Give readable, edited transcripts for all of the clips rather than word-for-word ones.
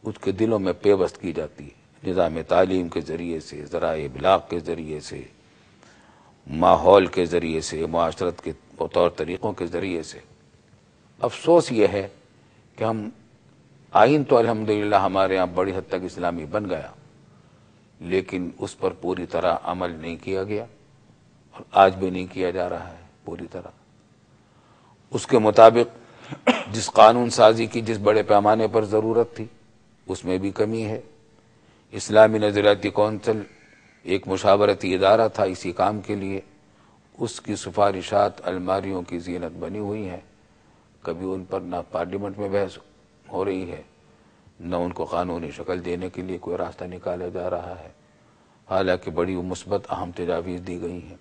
اس کے دلوں میں پیوست کی جاتی ہے، نظام تعلیم کے ذریعے سے، ذرائع ابلاغ کے ذریعے سے، ماحول کے ذریعے سے، معاشرت کے طور طریقوں کے ذریعے سے۔ افسوس یہ ہے کہ ہم آئین تو الحمدللہ ہمارے ہاں بڑی حد تک اسلامی بن گیا، لیکن اس پر پوری طرح عمل نہیں کیا گیا، اور آج بھی نہیں کیا جا رہا ہے پوری طرح۔ اس کے مطابق جس قانون سازی کی جس بڑے پیمانے پر ضرورت تھی، اس میں بھی کمی ہے۔ اسلامی نظریاتی کونسل ایک مشاورتی ادارہ تھا اسی کام کے لیے، اس کی سفارشات الماریوں کی زینت بنی ہوئی ہیں، کبھی ان پر نہ پارلیمنٹ میں بحث ہو رہی ہے، نہ ان کو قانونی شکل دینے کے لیے کوئی راستہ نکالا جا رہا ہے، حالانکہ بڑی مثبت اہم تجاویز دی گئی ہیں۔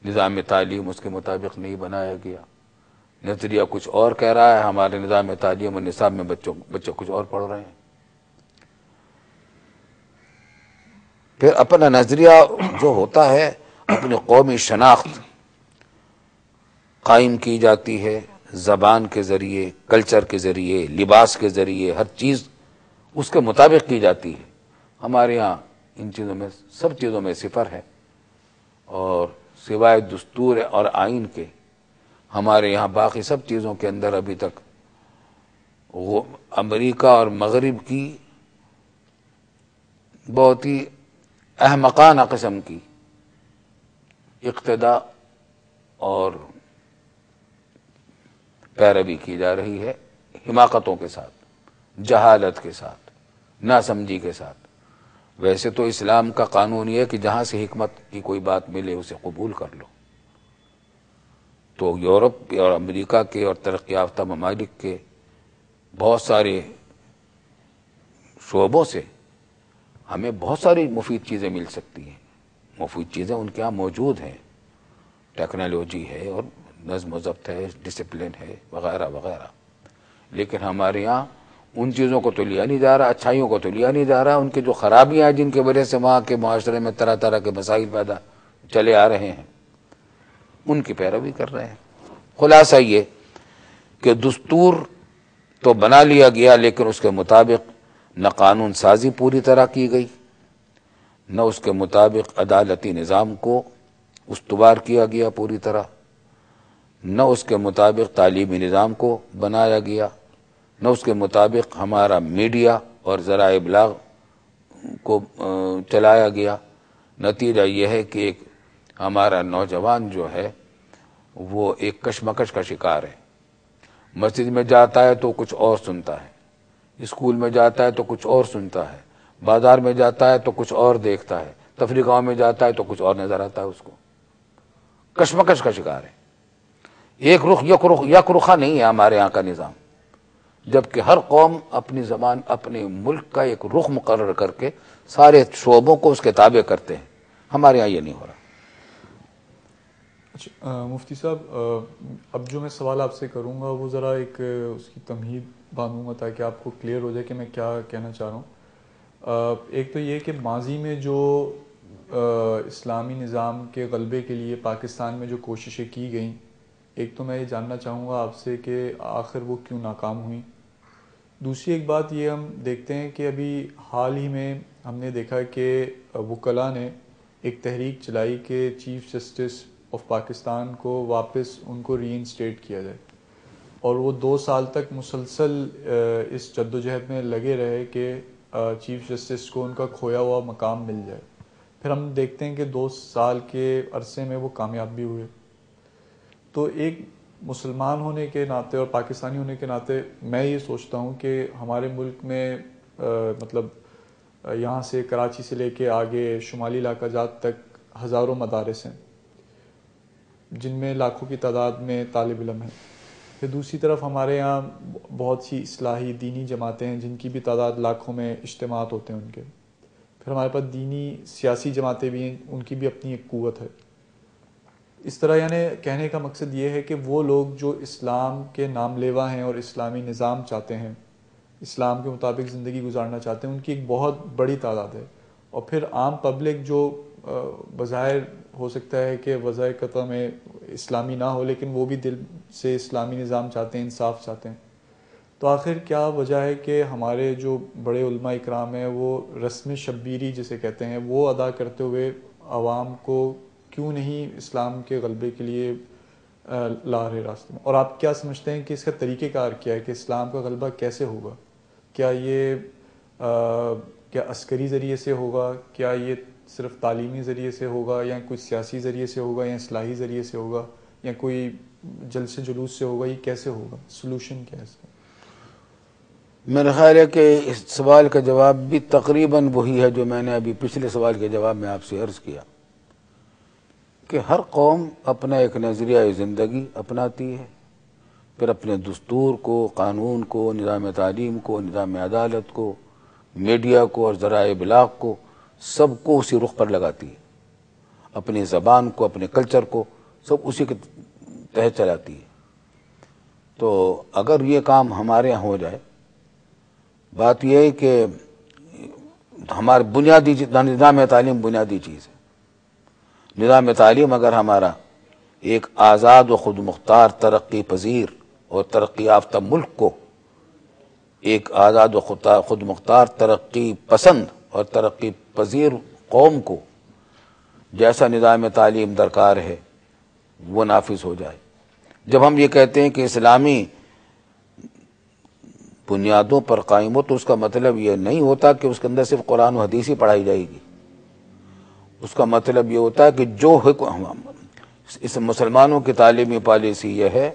نظام تعلیم اس کے مطابق نہیں بنایا گیا، نظریہ کچھ اور کہہ رہا ہے، ہمارے نظام تعلیم اور نصاب میں بچے کچھ اور پڑھ رہے ہیں۔ پھر اپنا نظریہ جو ہوتا ہے، اپنی قومی شناخت قائم کی جاتی ہے، زبان کے ذریعے، کلچر کے ذریعے، لباس کے ذریعے، ہر چیز اس کے مطابق کی جاتی ہے۔ ہمارے ہاں ان چیزوں میں، سب چیزوں میں صفر ہے، اور سوائے دستور اور آئین کے ہمارے یہاں باقی سب چیزوں کے اندر ابھی تک وہ امریکہ اور مغرب کی بہت ہی احمقانہ قسم کی اقتداء اور پیروی کی جا رہی ہے، حماقتوں کے ساتھ، جہالت کے ساتھ، ناسمجھی کے ساتھ۔ ویسے تو اسلام کا قانون یہ ہے کہ جہاں سے حکمت کی کوئی بات ملے اسے قبول کر لو۔ تو یورپ اور امریکہ کے اور ترقی یافتہ ممالک کے بہت سارے شعبوں سے ہمیں بہت ساری مفید چیزیں مل سکتی ہیں، مفید چیزیں ان کے ہاں موجود ہیں، ٹیکنالوجی ہے اور نظم و ضبط ہے، ڈسپلن ہے، وغیرہ وغیرہ، لیکن ہمارے یہاں ان چیزوں کو تو لیا نہیں جا رہا، اچھائیوں کو تو لیا نہیں جا رہا، ان کی جو خرابیاں ہیں جن کی وجہ سے وہاں کے معاشرے میں طرح طرح کے مسائل پیدا چلے آ رہے ہیں، ان کی پیروی کر رہے ہیں۔ خلاصہ یہ کہ دستور تو بنا لیا گیا، لیکن اس کے مطابق نہ قانون سازی پوری طرح کی گئی، نہ اس کے مطابق عدالتی نظام کو استوار کیا گیا پوری طرح، نہ اس کے مطابق تعلیمی نظام کو بنایا گیا، نہ اس کے مطابق ہمارا میڈیا اور ذرائع ابلاغ کو چلایا گیا۔ نتیجہ یہ ہے کہ ایک ہمارا نوجوان جو ہے وہ ایک کشمکش کا شکار ہے، مسجد میں جاتا ہے تو کچھ اور سنتا ہے، اسکول میں جاتا ہے تو کچھ اور سنتا ہے، بازار میں جاتا ہے تو کچھ اور دیکھتا ہے، تفریح گاہوں میں جاتا ہے تو کچھ اور نظر آتا ہے، اس کو کشمکش کا شکار ہے۔ ایک رخ یک رخا نہیں ہے ہمارے یہاں کا نظام، جبکہ ہر قوم اپنی زبان، اپنے ملک کا ایک رخ مقرر کر کے سارے شعبوں کو اس کے تابع کرتے ہیں، ہمارے یہاں یہ نہیں ہو رہا۔ اچھا مفتی صاحب، اب جو میں سوال آپ سے کروں گا وہ ذرا ایک اس کی تمہید باندھوں گا تاکہ آپ کو کلیئر ہو جائے کہ میں کیا کہنا چاہ رہا ہوں۔ ایک تو یہ کہ ماضی میں جو اسلامی نظام کے غلبے کے لیے پاکستان میں جو کوششیں کی گئیں، ایک تو میں یہ جاننا چاہوں گا آپ سے کہ آخر وہ کیوں ناکام ہوئیں۔ دوسری ایک بات یہ ہم دیکھتے ہیں کہ ابھی حال ہی میں ہم نے دیکھا کہ وکلاء نے ایک تحریک چلائی کہ چیف جسٹس آف پاکستان کو واپس ان کو ری انسٹیٹ کیا جائے، اور وہ 2 سال تک مسلسل اس جدوجہد میں لگے رہے کہ چیف جسٹس کو ان کا کھویا ہوا مقام مل جائے۔ پھر ہم دیکھتے ہیں کہ 2 سال کے عرصے میں وہ کامیاب بھی ہوئے۔ تو ایک مسلمان ہونے کے ناطے اور پاکستانی ہونے کے ناطے میں یہ سوچتا ہوں کہ ہمارے ملک میں مطلب یہاں سے کراچی سے لے کے آگے شمالی علاقہ جات تک ہزاروں مدارس ہیں جن میں لاکھوں کی تعداد میں طالب علم ہیں۔ پھر دوسری طرف ہمارے یہاں بہت سی اصلاحی دینی جماعتیں ہیں جن کی بھی تعداد لاکھوں میں اجتماعات ہوتے ہیں ان کے۔ پھر ہمارے پاس دینی سیاسی جماعتیں بھی ہیں، ان کی بھی اپنی ایک قوت ہے۔ اس طرح یعنی کہنے کا مقصد یہ ہے کہ وہ لوگ جو اسلام کے نام لیوا ہیں اور اسلامی نظام چاہتے ہیں، اسلام کے مطابق زندگی گزارنا چاہتے ہیں، ان کی ایک بہت بڑی تعداد ہے۔ اور پھر عام پبلک جو بظاہر ہو سکتا ہے کہ وضع قطع میں اسلامی نہ ہو لیکن وہ بھی دل سے اسلامی نظام چاہتے ہیں، انصاف چاہتے ہیں۔ تو آخر کیا وجہ ہے کہ ہمارے جو بڑے علماء اکرام ہیں وہ رسم شبیری جسے کہتے ہیں وہ ادا کرتے ہوئے عوام کو کیوں نہیں اسلام کے غلبے کے لیے لا رہے راستے میں؟ اور آپ کیا سمجھتے ہیں کہ اس کا طریقہ کار کیا ہے کہ اسلام کا غلبہ کیسے ہوگا؟ کیا یہ کیا عسکری ذریعے سے ہوگا، کیا یہ صرف تعلیمی ذریعے سے ہوگا، یا کوئی سیاسی ذریعے سے ہوگا، یا اصلاحی ذریعے سے ہوگا، یا کوئی جلسے جلوس سے ہوگا؟ یہ کیسے ہوگا؟ سلوشن کیا ہے اس کا؟ میرا خیال ہے کہ اس سوال کا جواب بھی تقریباً وہی ہے جو میں نے ابھی پچھلے سوال کے جواب میں آپ سے عرض کیا کہ ہر قوم اپنا ایک نظریہ زندگی اپناتی ہے، پھر اپنے دستور کو، قانون کو، نظام تعلیم کو، نظام عدالت کو، میڈیا کو اور ذرائع ابلاغ کو، سب کو اسی رخ پر لگاتی ہے، اپنی زبان کو، اپنے کلچر کو، سب اسی کے تحت چلاتی ہے۔ تو اگر یہ کام ہمارے یہاں ہو جائے، بات یہ ہے کہ ہمارے بنیادی نظام تعلیم بنیادی چیز ہے۔ نظام تعلیم اگر ہمارا ایک آزاد و خود مختار ترقی پذیر اور ترقی یافتہ ملک کو، ایک آزاد و خود مختار ترقی پسند اور ترقی پذیر قوم کو جیسا نظام تعلیم درکار ہے وہ نافذ ہو جائے۔ جب ہم یہ کہتے ہیں کہ اسلامی بنیادوں پر قائم ہو تو اس کا مطلب یہ نہیں ہوتا کہ اس کے اندر صرف قرآن و حدیث ہی پڑھائی جائے گی۔ اس کا مطلب یہ ہوتا ہے کہ جو اس مسلمانوں کی تعلیمی پالیسی یہ ہے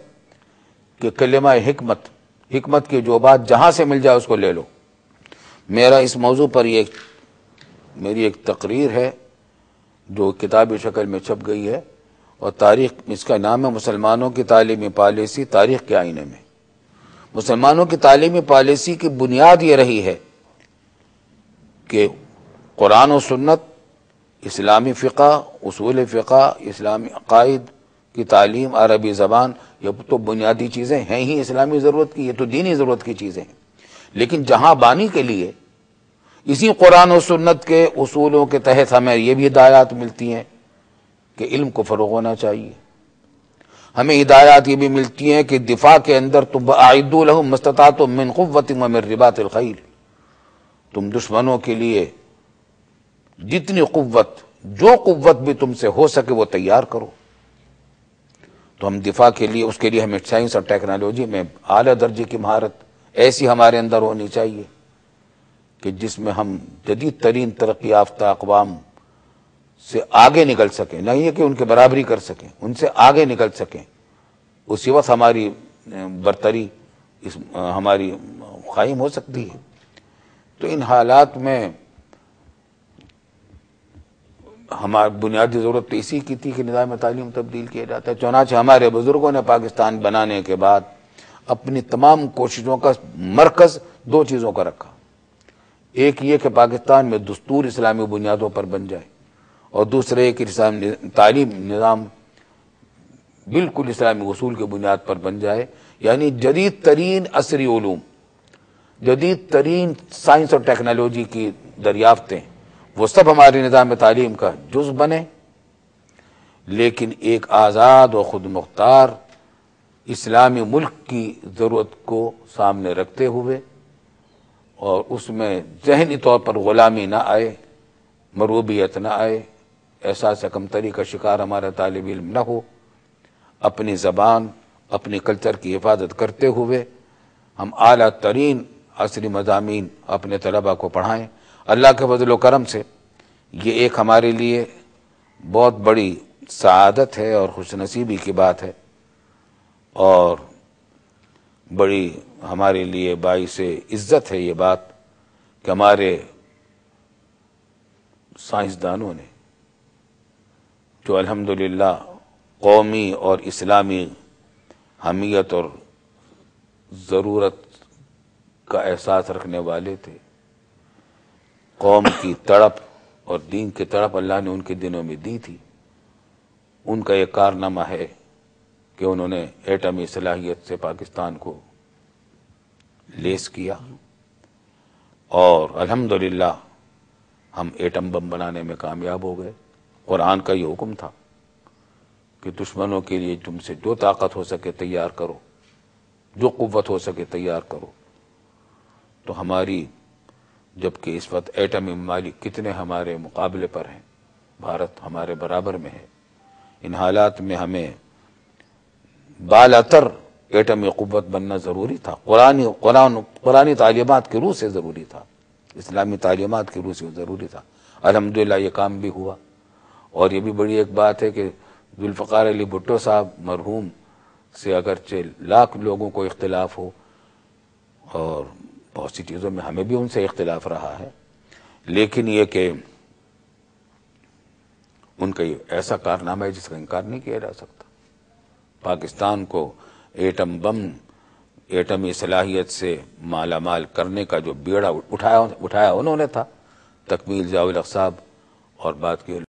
کہ کلمہ حکمت کی جو بات جہاں سے مل جائے اس کو لے لو۔ میرا اس موضوع پر میری ایک تقریر ہے جو کتابی شکل میں چھپ گئی ہے، اور تاریخ اس کا نام ہے مسلمانوں کی تعلیمی پالیسی تاریخ کے آئینے میں۔ مسلمانوں کی تعلیمی پالیسی کی بنیاد یہ رہی ہے کہ قرآن و سنت، اسلامی فقہ، اصول فقہ، اسلامی عقائد کی تعلیم، عربی زبان، یہ تو بنیادی چیزیں ہیں ہی اسلامی ضرورت کی، یہ تو دینی ضرورت کی چیزیں ہیں، لیکن جہاں بانی کے لیے اسی قرآن و سنت کے اصولوں کے تحت ہمیں یہ بھی ہدایات ملتی ہیں کہ علم کو فروغ ہونا چاہیے۔ ہمیں ہدایات یہ بھی ملتی ہیں کہ دفاع کے اندر تم اعدوا لهم ما استطعتم من قوة ومن رباط الخیل، تم دشمنوں کے لیے جتنی قوت، جو قوت بھی تم سے ہو سکے وہ تیار کرو۔ تو ہم دفاع کے لیے، اس کے لیے ہمیں سائنس اور ٹیکنالوجی میں اعلیٰ درجے کی مہارت ایسی ہمارے اندر ہونی چاہیے کہ جس میں ہم جدید ترین ترقی یافتہ اقوام سے آگے نکل سکیں، نہیں ہے کہ ان کے برابری کر سکیں، ان سے آگے نکل سکیں۔ اسی وقت ہماری برتری ہماری قائم ہو سکتی ہے۔ تو ان حالات میں ہماری بنیادی ضرورت تو اسی کی تھی کہ نظام تعلیم تبدیل کیا جاتا ہے۔ چنانچہ ہمارے بزرگوں نے پاکستان بنانے کے بعد اپنی تمام کوششوں کا مرکز دو چیزوں کا رکھا۔ ایک یہ کہ پاکستان میں دستور اسلامی بنیادوں پر بن جائے، اور دوسرے ایک تعلیم نظام بالکل اسلامی اصول کے بنیاد پر بن جائے، یعنی جدید ترین عصری علوم، جدید ترین سائنس اور ٹیکنالوجی کی دریافتیں وہ سب ہمارے نظام تعلیم کا جز بنے، لیکن ایک آزاد و خود مختار اسلامی ملک کی ضرورت کو سامنے رکھتے ہوئے، اور اس میں ذہنی طور پر غلامی نہ آئے، مروبیت نہ آئے، احساس کمتری کا شکار ہمارا طالب علم نہ ہو، اپنی زبان، اپنی کلچر کی حفاظت کرتے ہوئے ہم اعلیٰ ترین عصری مضامین اپنے طلباء کو پڑھائیں۔ اللہ کے فضل و کرم سے یہ ایک ہمارے لیے بہت بڑی سعادت ہے اور خوش نصیبی کی بات ہے، اور بڑی ہمارے لیے باعث عزت ہے یہ بات کہ ہمارے سائنسدانوں نے جو الحمدللہ قومی اور اسلامی حمیت اور ضرورت کا احساس رکھنے والے تھے، قوم کی تڑپ اور دین کی تڑپ اللہ نے ان کے دنوں میں دی تھی، ان کا ایک کارنامہ ہے کہ انہوں نے ایٹمی صلاحیت سے پاکستان کو لیس کیا، اور الحمدللہ ہم ایٹم بم بنانے میں کامیاب ہو گئے۔ قرآن کا یہ حکم تھا کہ دشمنوں کے لیے تم سے جو طاقت ہو سکے تیار کرو، جو قوت ہو سکے تیار کرو۔ تو ہماری جبکہ اس وقت ایٹمی ممالک کتنے ہمارے مقابلے پر ہیں، بھارت ہمارے برابر میں ہے، ان حالات میں ہمیں بالاتر ایٹمی قوت بننا ضروری تھا، قرآنی تعلیمات کی روح سے ضروری تھا، اسلامی تعلیمات کی روح سے ضروری تھا۔ الحمدللہ یہ کام بھی ہوا۔ اور یہ بھی بڑی ایک بات ہے کہ ذوالفقار علی بھٹو صاحب مرحوم سے اگرچہ لاکھ لوگوں کو اختلاف ہو، اور بہت سی چیزوں میں ہمیں بھی ان سے اختلاف رہا ہے، لیکن یہ کہ ان کا یہ ایسا کارنامہ ہے جس کا انکار نہیں کیا جا سکتا۔ پاکستان کو ایٹم بم، ایٹمی صلاحیت سے مالا مال کرنے کا جو بیڑا اٹھایا انہوں نے تھا، تکمیل ضیاء الحق صاحب اور بات کی